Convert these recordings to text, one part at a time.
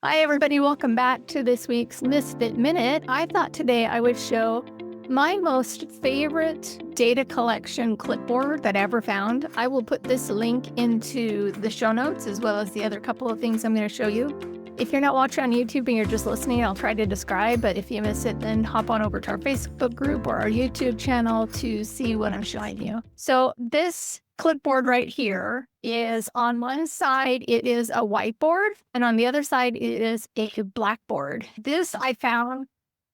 Hi, everybody. Welcome back to this week's Misfit Minute. I thought today I would show my most favorite data collection clipboard that I ever found. I will put this link into the show notes as well as the other couple of things I'm going to show you. If you're not watching on YouTube and you're just listening, I'll try to describe, but if you miss it, then hop on over to our Facebook group or our YouTube channel to see what I'm showing you. So this clipboard right here is on one side, it is a whiteboard, and on the other side, it is a blackboard. This I found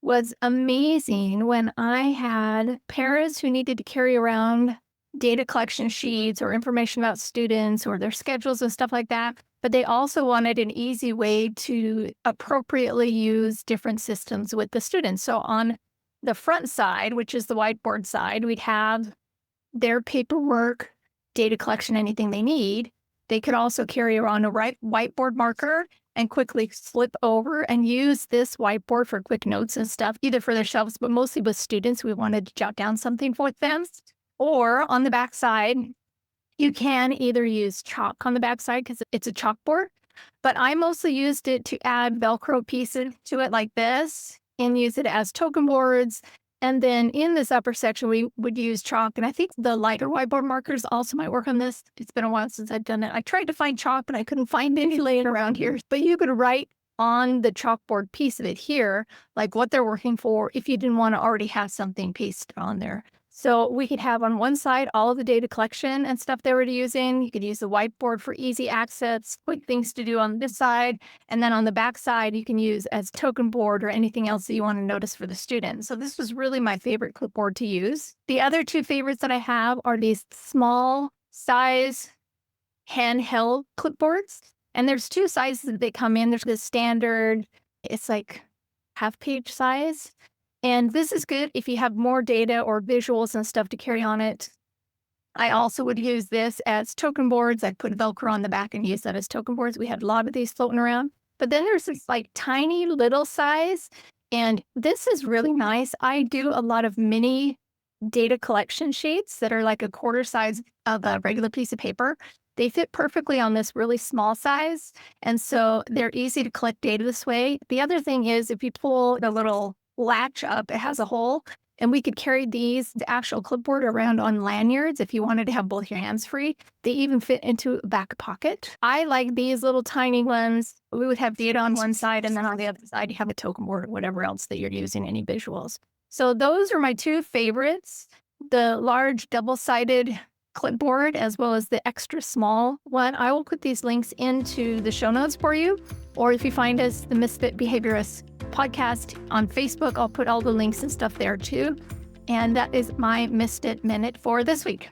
was amazing when I had parents who needed to carry around data collection sheets or information about students or their schedules and stuff like that. But they also wanted an easy way to appropriately use different systems with the students. So on the front side, which is the whiteboard side, we'd have their paperwork, data collection, anything they need. They could also carry around a whiteboard marker and quickly flip over and use this whiteboard for quick notes and stuff, either for their shelves, but mostly with students. We wanted to jot down something for them. Or on the back side, you can either use chalk on the back side because it's a chalkboard, but I mostly used it to add Velcro pieces to it like this and use it as token boards. And then in this upper section, we would use chalk. And I think the lighter whiteboard markers also might work on this. It's been a while since I've done it. I tried to find chalk, but I couldn't find any laying around here. But you could write on the chalkboard piece of it here, like what they're working for, if you didn't want to already have something pasted on there. So we could have on one side all of the data collection and stuff they were using. You could use the whiteboard for easy access, quick things to do on this side. And then on the back side, you can use as token board or anything else that you want to notice for the students. So this was really my favorite clipboard to use. The other two favorites that I have are these small size handheld clipboards. And there's two sizes that they come in. There's the standard, it's like half-page size. And this is good if you have more data or visuals and stuff to carry on it. I also would use this as token boards. I'd put Velcro on the back and use that as token boards. We had a lot of these floating around. But then there's this like tiny little size. And this is really nice. I do a lot of mini data collection sheets that are like a quarter size of a regular piece of paper. They fit perfectly on this really small size. And so they're easy to collect data this way. The other thing is if you pull the little latch up, it has a hole, and we could carry the actual clipboard around on lanyards if you wanted to have both your hands free. They even fit into a back pocket. I like these little tiny ones. We would have data on one side, and then on the other side, you have a token board or whatever else that you're using, any visuals. So those are my two favorites, the large double-sided clipboard as well as the extra small one. I will put these links into the show notes for you. Or if you find us, the Misfit Behaviorists podcast on Facebook, I'll put all the links and stuff there too. And that is my Misfit Minute for this week.